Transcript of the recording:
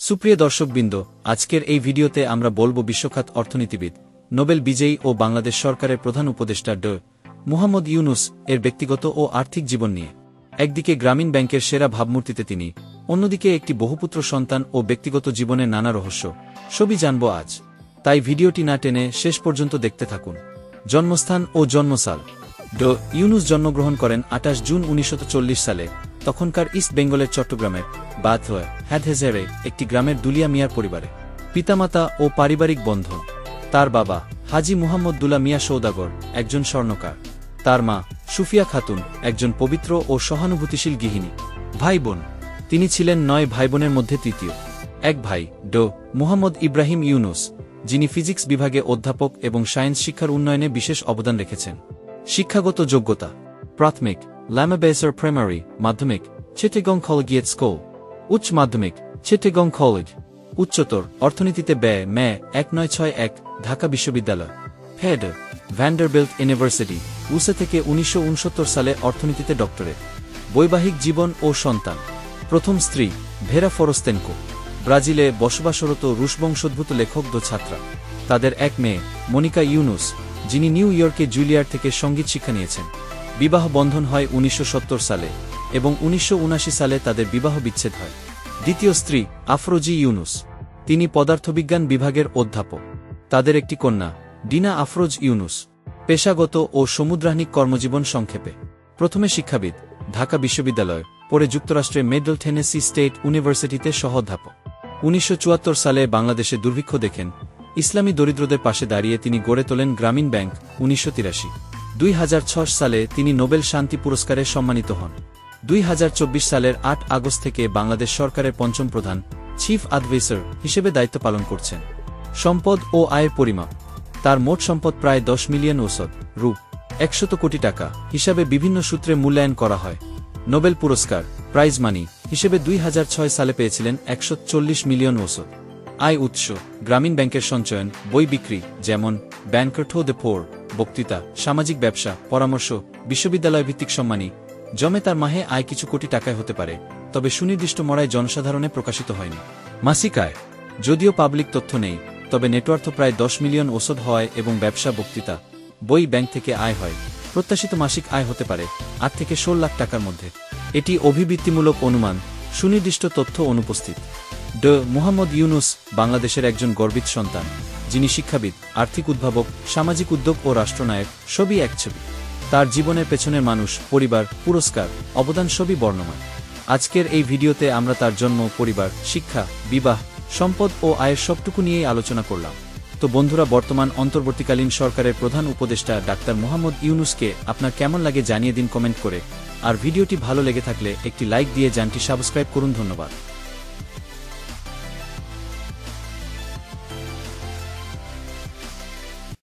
সুপ্রিয় দর্শকবৃন্দ, আজকের এই ভিডিওতে আমরা বলবো বিশ্বখ্যাত অর্থনীতিবিদ, নোবেল বিজয়ী ও বাংলাদেশ সরকারের প্রধান উপদেষ্টা ড. মুহাম্মদ ইউনুস এর ব্যক্তিগত ও আর্থিক জীবন নিয়ে। একদিকে গ্রামীণ ব্যাংকের সেরা ভাবমূর্তিতে তিনি, অন্যদিকে একটি বহুপুত্র সন্তান ও ব্যক্তিগত জীবনের নানা রহস্য সবই জানব আজ। তাই ভিডিওটি না টেনে শেষ পর্যন্ত দেখতে থাকুন। জন্মস্থান ও জন্মসাল। ড. ইউনুস জন্মগ্রহণ করেন ২৮ জুন ১৯৪০ সালে তখনকার ইস্ট বেঙ্গলের চট্টগ্রামের বাথওয়া হ্যাডহেজারে একটি গ্রামের দুলিয়া মিয়ার পরিবারে। পিতামাতা ও পারিবারিক বন্ধন: তার বাবা হাজী মুহাম্মদ দুলা মিয়া সওদাগর, একজন স্বর্ণকার। তার মা সুফিয়া খাতুন, একজন পবিত্র ও সহানুভূতিশীল গৃহিণী। ভাই বোন: তিনি ছিলেন ৯ ভাইবোনের মধ্যে তৃতীয়। এক ভাই ড. মুহাম্মদ ইব্রাহিম ইউনুস, যিনি ফিজিক্স বিভাগে অধ্যাপক এবং সায়েন্স শিক্ষার উন্নয়নে বিশেষ অবদান রেখেছেন। শিক্ষাগত যোগ্যতা: প্রাথমিক লামাবেসার প্রাইমারি, মাধ্যমিক চিটাগং কলেজিয়েট স্কুল, উচ্চ মাধ্যমিক চিটাগং কলেজ, উচ্চতর অর্থনীতিতে মে ১৯৬১ ঢাকা বিশ্ববিদ্যালয়, হেড ভ্যান্ডারবিল্ট ইউনিভার্সিটি উসে থেকে ১৯৬৯ সালে অর্থনীতিতে ডক্টরেট। বৈবাহিক জীবন ও সন্তান: প্রথম স্ত্রী ভেরা ফরস্তেনকো, ব্রাজিলে বসবাসরত রুশ বংশোদ্ভূত লেখক ছাত্রা। তাদের এক মেয়ে মনিকা ইউনুস, যিনি নিউ ইয়র্কে জুলিয়ার্ড থেকে সঙ্গীত শিক্ষা নিয়েছেন। বিবাহ বন্ধন হয় ১৯৭০ সালে এবং ১৯৭৯ সালে তাদের বিবাহ বিচ্ছেদ হয়। দ্বিতীয় স্ত্রী আফরোজি ইউনুস, তিনি পদার্থবিজ্ঞান বিভাগের অধ্যাপক। তাদের একটি কন্যা ডিনা আফরোজ ইউনুস। পেশাগত ও সমুদ্রাহ্নিক কর্মজীবন সংক্ষেপে: প্রথমে শিক্ষাবিদ, ঢাকা বিশ্ববিদ্যালয়, পরে যুক্তরাষ্ট্রের মিডল টেনেসি স্টেট ইউনিভার্সিটিতে সহ অধ্যাপক। ১৯৭৪ সালে বাংলাদেশে দুর্ভিক্ষ দেখেন ইসলামী দরিদ্রদের পাশে দাঁড়িয়ে তিনি গড়ে তোলেন গ্রামীণ ব্যাংক। ১৯৮৩ ২০০৬ সালে তিনি নোবেল শান্তি পুরস্কারে সম্মানিত হন। ২০২৪ সালের ৮ আগস্ট থেকে বাংলাদেশ সরকারের পঞ্চম প্রধান চিফ অ্যাডভাইজার হিসেবে দায়িত্ব পালন করছেন। সম্পদ ও আয়ের পরিমাপ: তার মোট সম্পদ প্রায় ১০ মিলিয়ন রু ১০০ কোটি টাকা হিসাবে বিভিন্ন সূত্রে মূল্যায়ন করা হয়। নোবেল পুরস্কার প্রাইজ মানি হিসেবে ২০০৬ সালে পেয়েছিলেন ১৪০ মিলিয়ন। আয় উৎস: গ্রামীণ ব্যাংকের সঞ্চয়ন, বই বিক্রি যেমন ব্যাংকার টু দ্য পোর, বক্তৃতা, সামাজিক ব্যবসা, পরামর্শ, বিশ্ববিদ্যালয় ভিত্তিক সম্মানী। জমে তার মাহে আয় কিছু কোটি টাকায় হতে পারে, তবে সুনির্দিষ্ট মরায় জনসাধারণে প্রকাশিত হয়নি। মাসিক আয়: যদিও পাবলিক তথ্য নেই, তবে নেটওয়ার্থ প্রায় ১০ মিলিয়ন হয় এবং ব্যবসা, বক্তৃতা, বই, ব্যাংক থেকে আয় হয়। প্রত্যাশিত মাসিক আয় হতে পারে ৮ থেকে ১৬ লাখ টাকার মধ্যে। এটি অভিবৃত্তিমূলক অনুমান, সুনির্দিষ্ট তথ্য অনুপস্থিত। ড. মুহাম্মদ ইউনুস বাংলাদেশের একজন গর্বিত সন্তান, যিনি শিক্ষাবিদ, আর্থিক উদ্ভাবক, সামাজিক উদ্যোগ ও রাষ্ট্রনায়ক, সবই এক ছবি। তার জীবনের পেছনের মানুষ, পরিবার, পুরস্কার, অবদান সবই বর্ণময়। আজকের এই ভিডিওতে আমরা তার জন্ম, পরিবার, শিক্ষা, বিবাহ, সম্পদ ও আয়ের সবটুকু নিয়েই আলোচনা করলাম। তো বন্ধুরা, বর্তমান অন্তর্বর্তীকালীন সরকারের প্রধান উপদেষ্টা ডাক্তার মুহাম্মদ ইউনুসকে আপনার কেমন লাগে জানিয়ে দিন কমেন্ট করে। আর ভিডিওটি ভালো লেগে থাকলে একটি লাইক দিয়ে চ্যানেলটি সাবস্ক্রাইব করুন। ধন্যবাদ।